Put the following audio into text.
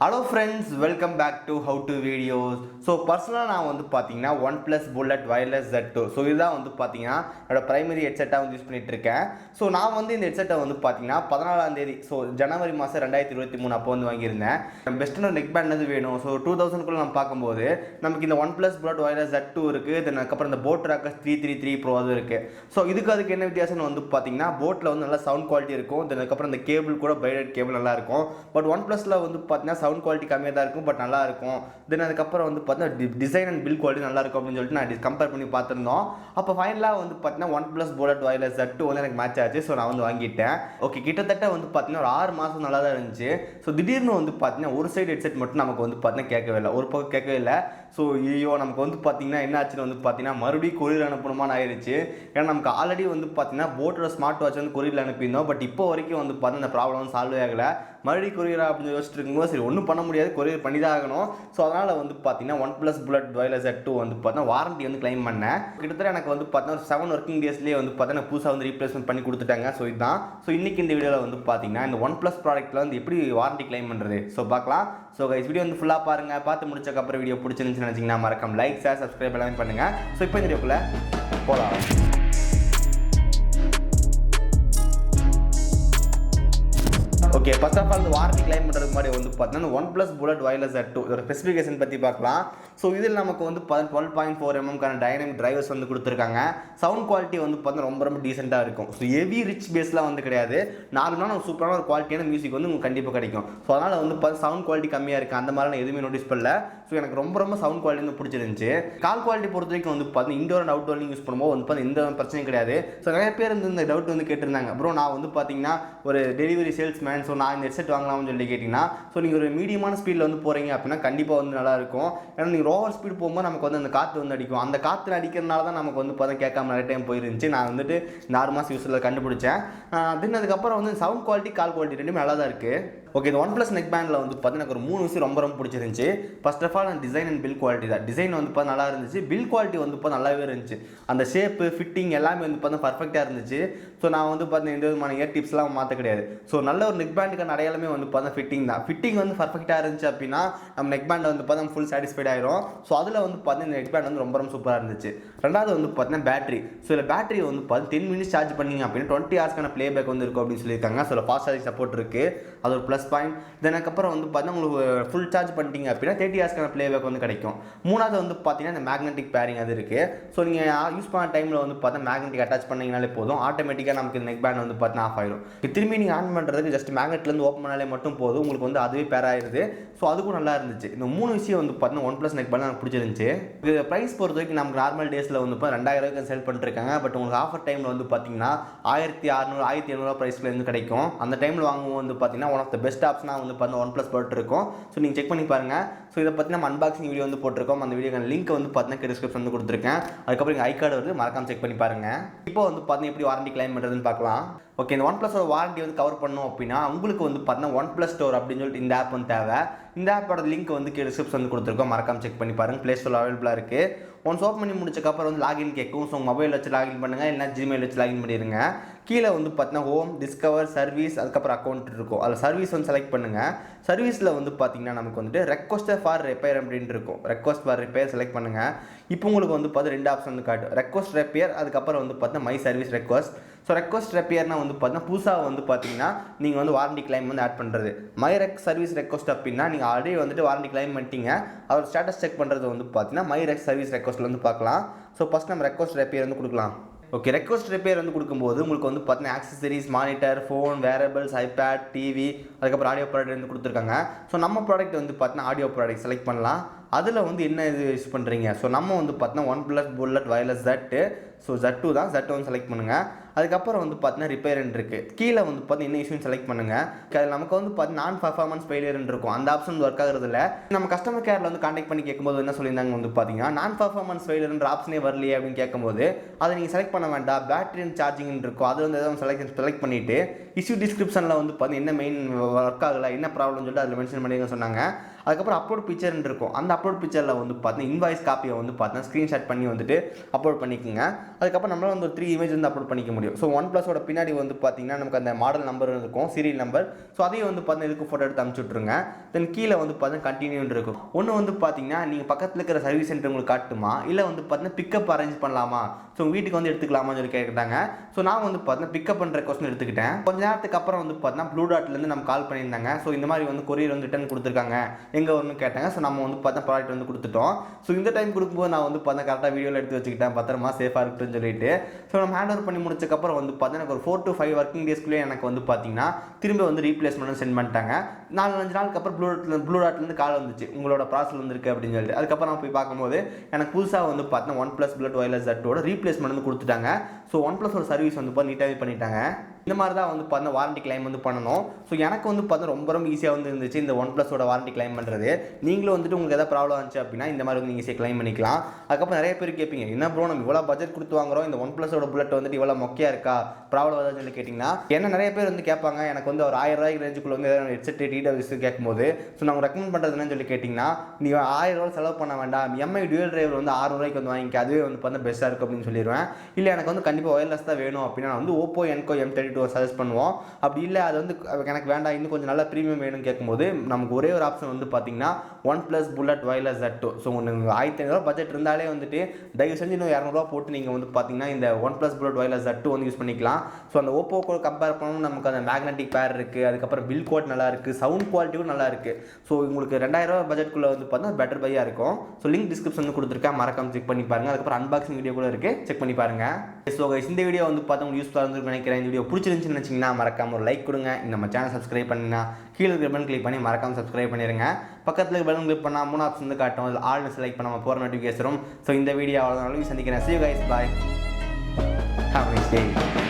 Hello friends, welcome back to How to Videos. So personally நான் வந்து பாத்தீங்கன்னா Oneplus Bullet Wireless Z2. So இதுதான் வந்து பாத்தீங்கன்னா என்னோட பிரைமரி ஹெட்செட்டா வந்து யூஸ் பண்ணிட்டு இருக்கேன். So நான் வந்து இந்த ஹெட்செட்டை வந்து பாத்தீங்கன்னா 14ஆம் தேதி ஜனவரி மாசம் 2023 அப்போ வந்து வாங்கியிருந்தேன். பெஸ்ட்டான நெக் பேண்ட் வந்து வேணும். ஸோ 2000 குள்ள நம்ம பார்க்கும்போது நமக்கு இந்த Oneplus Bullet Wireless Z2 இருக்கு. தென் அதுக்கப்புறம் இந்த Boat Trackers 333 Pro அது இருக்கு. ஸோ அதுக்கு என்ன வித்தியாசம்னு வந்து பாத்தீங்கன்னா போட்ல வந்து நல்ல சவுண்ட் குவாலிட்டி இருக்கும். தென் அதுக்கப்புறம் இந்த கேபிள் கூட பைடட் கேபிள் நல்லா இருக்கும். பட் Oneplusல வந்து பாத்தீங்கன்னா சவுண்ட் குவாலிட்டி கம்மியாக தான் இருக்கும், பட் நல்லா இருக்கும். தென் அதுக்கப்புறம் வந்து பார்த்தீங்கன்னா டிசைன் அண்ட் பில் குவாலிட்டி நல்லா இருக்கும் அப்படின்னு சொல்லிட்டு நான் கம்பேர் பண்ணி பார்த்துருந்தோம். அப்போ ஃபைனலாக வந்து பார்த்தீங்கன்னா Oneplus Bullet Wireless Z2 வந்து எனக்கு மேட்ச் ஆச்சு. ஸோ நான் வந்து வாங்கிட்டேன். ஓகே, கிட்டத்தட்ட வந்து பார்த்தீங்கன்னா ஒரு 6 மாதம் நல்லா தான் இருந்துச்சு. ஸோ திடீர்னு வந்து பார்த்தீங்கன்னா ஒரு சைடு ஹெட்செட் மட்டும் நமக்கு வந்து பார்த்தீங்கன்னா கேட்கவே இல்லை, ஒரு பக்கம் கேட்கவே இல்லை. ஸோ ஐயோ நமக்கு வந்து பார்த்தீங்கன்னா என்ன ஆச்சுன்னு வந்து பார்த்தீங்கன்னா மறுபடியும் கொரியர் அனுப்பணுமான்னு ஆயிடுச்சு. ஏன்னா நமக்கு ஆல்ரெடி வந்து பார்த்தீங்கன்னா போட்டோட ஸ்மார்ட் வாட்ச் வந்து கொரியரில் அனுப்பியிருந்தோம். பட் இப்போ வரைக்கும் வந்து பார்த்தீங்கன்னா இந்த ப்ராப்ளம் வந்து சால்வ் ஆகலை. மறுபடியும் கொரியரா அப்படின்னு யோசிச்சுட்டு இருக்கும்போது சரி ஒன்றும் பண்ண முடியாது, கொரியர் பண்ணி தான் ஆகணும். ஸோ அதனால் வந்து பார்த்தீங்கன்னா Oneplus Bullet Wireless Z2 வந்து பார்த்தீங்கன்னா வாரண்டி வந்து கிளைம் பண்ணேன். கிட்டத்தட்ட எனக்கு வந்து பார்த்தீங்கன்னா ஒரு 7 ஒர்க்கிங் டேஸ்லேயே வந்து பார்த்தீங்கன்னா புதுசாக வந்து ரீப்ளேஸ்மெண்ட் பண்ணி கொடுத்துட்டாங்க. ஸோ இதுதான். ஸோ இன்னைக்கு இந்த வீடியோவில் வந்து பார்த்தீங்கன்னா இந்த Oneplus ப்ராடக்ட்டில் வந்து எப்படி வாரண்டி கிளைம் பண்ணுறது ஸோ பார்க்கலாம். ஸோ கைஸ் வீடியோ வந்து ஃபுல்லாக பாருங்கள். பார்த்து முடிச்சக்கப்புறம் வீடியோ பிடிச்சிருந்துச்சுன்னு நினச்சிங்கன்னா மறக்காம லைக், ஷேர், சப்ஸ்கிரைப் எல்லாமே பண்ணுங்கள். ஸோ இப்போ இந்த வீடியோக்குள்ளே போகலாம். ஓகே, ஃபர்ஸ்ட் ஆஃப் ஆல் இந்த வாரண்டி கிளைம் பண்ணுறதுக்கு முன்னாடி வந்து பார்த்தீங்கன்னா Oneplus Bullet Wireless Z2 இதோட ஸ்பெசிஃபிகேஷன் பற்றி பார்க்கலாம். ஸோ இதில் நமக்கு வந்து 12.4 mm டைனமிக் டிரைவர்ஸ் வந்து கொடுத்துருக்காங்க. சவுண்ட் குவாலிட்டி வந்து பார்த்தீங்கன்னா ரொம்ப டீசெண்டாக இருக்கும். ஸோ ஹெவி ரிச் பேஸ்லாம் வந்து கிடையாது, நார்மலான ஒரு சூப்பரான ஒரு குவாலிட்டியான மியூசிக் வந்து உங்களுக்கு கண்டிப்பாக கிடைக்கும். ஸோ அதனால் வந்து சவுண்ட் குவாலிட்டி கம்மியாக இருக்குது அந்த மாதிரி நான் எதுவுமே நோட்டீஸ் பண்ணல. ஸோ எனக்கு ரொம்ப சவுண்ட் குவாலிட்டி வந்து பிடிச்சிருந்துச்சு. கால் குவாலிட்டி பொறுத்த வரைக்கும் வந்து பார்த்தீங்கன்னா இண்டோர் அண்ட் அவுட்டோர்லையும் யூஸ் பண்ணும்போது வந்து பார்த்தீங்கன்னா எந்த பிரச்சனையும் கிடையாது. ஸோ நிறைய பேர் இந்த டவுட் வந்து கேட்டிருந்தாங்க, ப்ரோ நான் வந்து பார்த்தீங்கன்னா ஒரு டெலிவரி சேல்ஸ்மேன், ஸோ நான் இந்த ஹெட்செட் வாங்கலாம்னு சொல்லி கேட்டிங்கன்னா, ஸோ நீங்கள் ஒரு மீடியமான ஸ்பீடில் வந்து போகிறீங்க அப்படின்னா கண்டிப்பாக வந்து நல்லாயிருக்கும். ஏன்னா நீங்கள் ஓவர் ஸ்பீட் போகும்போது நமக்கு வந்து அந்த காற்று வந்து அடிக்கும். அந்த காற்று அடிக்கிறதுனால தான் நமக்கு வந்து பார்த்தா கேட்காம நிறைய டைம் போயிருந்துச்சு. நான் வந்துட்டு இந்த 6 மாதம் யூஸில் கண்டுபிடிச்சேன். தென் அதுக்கப்புறம் வந்து சவுண்ட் குவாலிட்டி, கால் குவாலிட்டி ரெண்டுமே நல்லா தான் இருக்குது. ஓகே, இந்த Oneplus நெக் பேண்டில் வந்து பார்த்தீங்கன்னா எனக்கு ஒரு 3 விஷயம் ரொம்ப பிடிச்சிருந்துச்சு. First of all design and build quality தான். டிசைன் வந்து பார்த்தா நல்லா இருந்துச்சு, பில் குவாலிட்டி வந்து பார்த்தா நல்லாவே இருந்துச்சு. அந்த ஷேப்பு, ஃபிட்டிங் எல்லாமே வந்து பார்த்தா பர்ஃபெக்டாக இருந்துச்சு. ஸோ நான் வந்து பார்த்தீங்கன்னா எந்த விதமான இயர் டிப்ஸ்லாம் மாற்ற கிடையாது. ஸோ நல்ல ஒரு நெக் பேண்டுக்கான அடையாளமே வந்து பார்த்தா ஃபிட்டிங் தான். ஃபிட்டிங் வந்து பர்ஃபெக்டாக இருந்துச்சு அப்படின்னா நம்ம நெக் பேண்ட் வந்து பார்த்தா ஃபுல் சாட்டிஸ்ஃபைட் ஆயிரும். ஸோ அதில் வந்து பார்த்தீங்கன்னா இந்த நெக் பேண்ட் வந்து ரொம்ப சூப்பராக இருந்துச்சு. ரெண்டாவது வந்து பார்த்தீங்கன்னா பேட்டரி. ஸோ இதில் பேட்டரி வந்து பார்த்தீங்கன்னா 10 மினிட்ஸ் சார்ஜ் பண்ணிங்க அப்படின்னா 20 ஹவர்ஸ்க்கான ப்ளே பேக் வந்து இருக்கும் அப்படின்னு சொல்லியிருக்காங்க. ஸோ ஃபாஸ்ட் சார்ஜிங் சப்போர்ட் இருக்குது, அது ஒரு ப்ளஸ் பாயிண்ட். தென் அதுக்கப்புறம் வந்து பார்த்தீங்கன்னா உங்களுக்கு ஃபுல் சார்ஜ் பண்ணிட்டீங்க அப்படின்னா 30 ஹவர்ஸ்க்கான ப்ளே பேக் வந்து கிடைக்கும். மூணாவது வந்து பார்த்தீங்கன்னா இந்த மேக்னெட்டிக் பேரிங் அது இருக்குது. ஸோ நீங்கள் யூஸ் பண்ண டைமில் வந்து பார்த்தா மேக்னெட்டிக் அட்டாச் பண்ணிங்கனாலே போதும், ஆட்டோமேட்டிக்காக நமக்கு இந்த நெக் பேண்ட் வந்து பார்த்தீங்கன்னா ஆஃப் ஆயிடும். திரும்பி நீங்கள் ஆன் பண்ணுறதுக்கு ஜஸ்ட் மேக்னெட்லேருந்து ஓப்பன் பண்ணாலே மட்டும் போதும், உங்களுக்கு வந்து அதுவே பேர் ஆயிடுது. ஸோ அதுக்கும் நல்லா இருந்துச்சு. இந்த 3 விஷயம் வந்து பார்த்தீங்கன்னா Oneplus நெக் பேண்ட் எனக்கு பிடிச்சிருந்துச்சு. இது ப்ரைஸ் பொறுத்த வரைக்கும் நமக்கு நார்மல் டேஸில் வந்து 2000 செல் பண்ணிருக்காங்க. பட் உங்களுக்கு ஆஃபர் டைமில் வந்து பார்த்தீங்கன்னா 1600 1700 ப்ரைஸில் இருந்து கிடைக்கும். அந்த டைமில் வாங்கும்போது வந்து பார்த்தீங்கன்னா ஒன் ஆஃப் த பெஸ்ட் ஆப்ஷனாக வந்து பார்த்தீங்கன்னா Oneplus ப்ராடக்ட் இருக்கும். ஸோ நீங்கள் செக் பண்ணி பாருங்கள். ஸோ இதை பற்றி நம்ம அன்பாக்சிங் வீடியோ வந்து போட்டிருக்கோம். அந்த வீடியோக்கான லிங்க் வந்து பார்த்தீங்கன்னா டிஸ்கிரிப்ஷன் வந்து கொடுத்துருக்கேன். அதுக்கப்புறம் எங்கள் ஐ கார்டு வந்து மறக்காம செக் பண்ணி பாருங்கள். இப்போ வந்து பார்த்தீங்கன்னா எப்படி வாரண்டி கிளைம் பண்ணுறதுன்னு பார்க்கலாம். ஓகே, இந்த Oneplus வாரண்டி வந்து கவர் பண்ணணும் அப்படின்னா உங்களுக்கு வந்து பார்த்தீங்கன்னா Oneplus ஸ்டோர் அப்படின்னு சொல்லிட்டு இந்த ஆப் வந்து தேவை. இந்த ஆப்போட லிங்க் வந்து டிஸ்கிரிப்ஷன் வந்து கொடுத்துருக்கோம், மறக்காம செக் பண்ணி பாருங்கள். ப்ளே ஸ்டோர் அவைலபிளாக இருக்குது. ஒன்ஸ் ஓப்பன் பண்ணி முடிச்சக்கப்புறம் வந்து லாகின் கேட்கும். ஸோ மொபைல் வச்சு லாகின் பண்ணுங்கள், இல்லைனா ஜிமெயில் வச்சு லாகின் பண்ணிடுங்க. கீழே வந்து பார்த்தீங்கன்னா ஹோம், டிஸ்கவர், சர்வீஸ், அதுக்கப்புறம் அக்கௌண்ட் இருக்கும். அதில் சர்வீஸ் வந்து செலக்ட் பண்ணுங்கள். சர்வீஸில் வந்து பார்த்தீங்கன்னா நமக்கு வந்துட்டு ரெக்வஸ்ட் ஃபார் ரிப்பேர் அப்படின்னு இருக்கும். ரெக்வஸ்ட் ஃபார் ரிப்பேர் செலக்ட் பண்ணுங்கள். இப்போ உங்களுக்கு வந்து பார்த்து 2 ஆப்ஷன் வந்து காட்டும், ரெக்வஸ்ட் ரிப்பேர், அதுக்கப்புறம் வந்து பார்த்தீங்கன்னா my service request. So request ரிப்பேர்னா வந்து பார்த்தீங்கன்னா புதுசாக வந்து பார்த்தீங்கன்னா நீங்கள் வந்து வாரண்டி கிளைம் வந்து ஆட் பண்ணுறது. மை சர்வீஸ் ரெக்வஸ்ட் அப்படின்னா நீங்கள் ஆல்ரெடி வந்துட்டு வாரண்டி கிளைம் பண்ணிட்டீங்க, அதோட ஸ்டேட்டஸ் செக் பண்ணுறது வந்து பார்த்தீங்கன்னா மை சர்வீஸ் ரெக்வஸ்ட்டில் வந்து பார்க்கலாம். ஸோ ஃபஸ்ட் நம்ம ரெக்வஸ்ட் ரிப்பேர் வந்து கொடுக்கலாம். ஓகே, ரெக்வஸ்ட் ரிப்பேர் வந்து கொடுக்கும்போது உங்களுக்கு வந்து பார்த்தீங்கன்னா accessories, monitor, phone, wearables, iPad, TV, அதுக்கப்புறம் ஆடியோ ப்ராடக்ட் வந்து கொடுத்துருக்காங்க. ஸோ நம்ம ப்ராடக்ட் வந்து பார்த்தீங்கன்னா ஆடியோ ப்ராடக்ட் செலக்ட் பண்ணலாம். அதில் வந்து என்ன இது யூஸ் பண்ணுறீங்க. ஸோ நம்ம வந்து பார்த்தீங்கன்னா Oneplus Bullet Wireless Z2. So Z2 தான், Z2 வந்து செலக்ட் பண்ணுங்கள். அதுக்கப்புறம் வந்து பார்த்தீங்கன்னா ரிப்பேர்ன்னு இருக்குது. கீழே வந்து பார்த்தீங்கன்னா என்ன இஷ்யூன்னு செலக்ட் பண்ணுங்கள். அதில் நமக்கு வந்து பார்த்தீங்கன்னா நான் பர்ஃபார்மன்ஸ் ஃபெயிலியர்னு இருக்கும், அந்த ஆப்ஷன் ஒர்க் ஆகிறது இல்லை. நம்ம கஸ்டமர் கேரில் வந்து கான்டாக்ட் பண்ணி கேட்கும்போது என்ன சொல்லியிருந்தாங்க வந்து பார்த்தீங்கன்னா நான் பர்ஃபார்மன்ஸ் ஃபெயிலியர்ன்ற ஆப்ஷனே வரலையே அப்படின்னு கேட்கும்போது அதை நீங்கள் செலக்ட் பண்ண வேண்டாம், பேட்டரி அண்ட் சார்ஜிங் இருக்கும், அது வந்து எதாவது செலக்ட் பண்ணிவிட்டு இஷ்யூ டிஸ்கிரிப்ஷனில் வந்து பார்த்தீங்கன்னா என்ன மெயின் ஒர்க் ஆகலை, என்ன ப்ராப்ளம்னு சொல்லிட்டு அதில் மென்ஷன் பண்ணிங்க சொன்னாங்க. அதுக்கப்புறம் அப்லோட் பிக்சர்னு இருக்கும், அந்த அப்லோட் பிக்சரில் வந்து பார்த்தீங்கன்னா இன்வாய்ஸ் காப்பியை வந்து பார்த்தீங்கன்னா ஸ்க்ரீன்ஷாட் பண்ணி வந்துட்டு அப்லோட் பண்ணிக்கோங்க. அதுக்கப்புறம் நம்மளால் வந்து ஒரு 3 இமேஜ் வந்து அப்லோட் பண்ணிக்க முடியும். முடியும். ஸோ ஒன் ப்ளஸோட பின்னாடி வந்து பார்த்தீங்கன்னா நமக்கு அந்த மாடல் நம்பர் இருக்கும், சீரியல் நம்பர். ஸோ அதையும் வந்து பார்த்தீங்கன்னா இதுக்கு ஃபோட்டோ எடுத்து அனுப்பிச்சு விட்ருங்க. தென் கீழே வந்து பார்த்தீங்கன்னா கண்டினியூன்னு இருக்கும். ஒன்று வந்து பார்த்தீங்கன்னா நீங்கள் பக்கத்தில் இருக்கிற சர்வீஸ் சென்டர் உங்களுக்கு காட்டுமா, இல்லை வந்து பார்த்தீங்கன்னா பிக்கப் அரேஞ்ச் பண்ணலாமா, ஸோ உங்கள் வீட்டுக்கு வந்து எடுத்துக்கலாமான்னு சொல்லி கேட்டாங்க. ஸோ நான் வந்து பார்த்தீங்கன்னா பிக்கப் பண்ணுற கொஸ்டின் எடுத்துக்கிட்டேன். கொஞ்ச நேரத்துக்கு அப்புறம் வந்து பார்த்தீங்கன்னா ப்ளூ டாட்லேருந்து நம்ம கால் பண்ணியிருந்தாங்க. ஸோ இந்த மாதிரி வந்து கொரியர் வந்து ரிட்டர்ன் கொடுத்துருக்காங்க, எங்கே ஒன்று கேட்டாங்க. ஸோ நம்ம வந்து பார்த்தா ப்ராடக்ட் வந்து கொடுத்துட்டோம். ஸோ இந்த டைம் கொடுக்கும்போது நான் வந்து பார்த்தா கரெக்டாக வீடியோவில் எடுத்து வச்சுக்கிட்டேன், பத்திரமா சேஃபாக இருக்குன்னு சொல்லிட்டு. ஸோ நம்ம ஹேண்ட் ஓவர் பண்ணி முடிச்சக்கப்புறம் வந்து பார்த்தீங்கன்னா எனக்கு ஒரு 4 to 5 ஒர்க்கிங் டேஸ்க்குள்ளேயே எனக்கு வந்து பார்த்தீங்கன்னா திரும்ப வந்து ரீப்ளேஸ்மெண்ட் சென்ட் பண்ணிட்டாங்க. 4-5 நாளுக்கு அப்புறம் ப்ளூ டாட்லேருந்து கால் வந்துச்சு, உங்களோட பார்சல் வந்துருக்கு அப்படின்னு சொல்லிட்டு. அதுக்கப்புறம் நான் போய் பார்க்கும்போது எனக்கு புதுசாக வந்து பார்த்தீங்கன்னா OnePlus Bullet Wireless Z2 replacement வந்து கொடுத்துட்டாங்க. ஸோ OnePlus ஒரு சர்வீஸ் வந்து நீட்டாகவே பண்ணிட்டாங்க. இந்த மாதிரி தான் வந்து பார்த்தீங்கன்னா வாரண்டி கிளைம் வந்து பண்ணணும். ஸோ எனக்கு வந்து பார்த்தீங்கன்னா ரொம்ப ஈஸியாக வந்து இருந்துச்சு இந்த OnePlusோட வாரண்டி கிளைம் பண்ணுறது. நீங்களும் வந்துட்டு உங்களுக்கு எதாவது ப்ராப்ளம் வந்துச்சு அப்படின்னா இந்த மாதிரி வந்து நீங்கள் ஈஸியாக கிளைம் பண்ணிக்கலாம். அதுக்கப்புறம் நிறைய பேர் கேட்பீங்க, என்ன ப்ரோ நம்ம இவ்வளோ பட்ஜெட் கொடுத்து வாங்குறோம், இந்த OnePlusோட புல்லட் வந்துட்டு இவ்வளோ மொக்கையாக இருக்கா, ப்ராப்ளம் ஏதாவது சொல்லி கேட்டிங்கன்னா என்ன நிறைய பேர் வந்து கேட்பாங்க. எனக்கு வந்து ஒரு 1000 ரூபாய்க்கு ரேஞ்சுக்குள்ள வந்து ஹெட்செட் டிடபிள்யூஸ் கேட்கும்போது ஸோ நாங்கள் ரெக்கமெண்ட் பண்ணுறது என்னன்னு சொல்லி கேட்டிங்கன்னா, நீங்கள் 1000 ரூபா செலவு பண்ண வேண்டாம், எம்ஐ டியூல் டிரைவர் வந்து 600 ரூபாய்க்கு வந்து வாங்கிக்க, அதுவே வந்து பார்த்தா பெஸ்ட்டாக இருக்கும் அப்படின்னு சொல்லிடுவேன். இல்லை எனக்கு வந்து கண்டிப்பாக ஒயர்லெஸ் தான் வேணும் அப்படின்னா வந்து Oppo Enco M32 சஜஸ்ட் பண்ணுவோம். அப்படி இல்லை அது வந்து எனக்கு வேண்டாம், இன்னும் கொஞ்சம் நல்லா ப்ரீமியம் வேணும்னு கேட்கும்போது நமக்கு ஒரே ஒரு ஆப்ஷன் வந்து பார்த்தீங்கன்னா OnePlus Bullet Wireless Z2. So உங்களுக்கு 1500 பட்ஜெட் இருந்தாலே வந்துட்டு தயவு செஞ்சு இன்னும் 200 ரூபா போட்டு நீங்கள் வந்து பார்த்தீங்கன்னா இந்த OnePlus Bullet Wireless Z2 வந்து யூஸ் பண்ணிக்கலாம். ஸோ அந்த Oppo கூட கம்பேர் பண்ணணும், நமக்கு அந்த மேக்னெட்டிக் பேர் இருக்குது, அதுக்கப்புறம் பில் கோட் நல்லா இருக்குது, சவுண்ட் குவாலிட்டியும் நல்லா இருக்குது. ஸோ உங்களுக்கு 2000 ரூபா பட்ஜெட்குள்ளே வந்து பார்த்தா பெட்டர் பையாக இருக்கும். ஸோ லிங்க் டிஸ்கிரிப்ஷன் வந்து கொடுத்துருக்கேன், மறக்காம செக் பண்ணி பாருங்கள். அதுக்கப்புறம் அன்பாக்சிங் வீடியோ கூட இருக்குது, செக் பண்ணி பாருங்கள். ஸோ இந்த வீடியோ வந்து பார்த்தா உங்களுக்கு யூஸ்ஃபுல்லாக இருந்துன்னு நினைக்கிறேன். இந்த வீடியோ பிடிச்சிருந்துச்சுன்னு நினச்சிங்கன்னா மறக்காம ஒரு லைக் கொடுங்க. நம்ம சேனல் சப்ஸ்கிரைப் பண்ணினா கீழே இருக்கிற பெல் கிளிக் பண்ணி மறக்காம சப்ஸ்கிரைப் பண்ணிடுங்க. பக்கத்தில் பெல் கிளிக் பண்ணால் 3 ஆப்ஷன் வந்து காட்டும், அதில் ஆல் செலக்ட் பண்ண நம்ம போகிற நோட்டிஃபிகேஷன் வரும். ஸோ இந்த வீடியோ அவ்வளோதான், சந்திக்கிறேன். See you guys, bye. Have a nice day.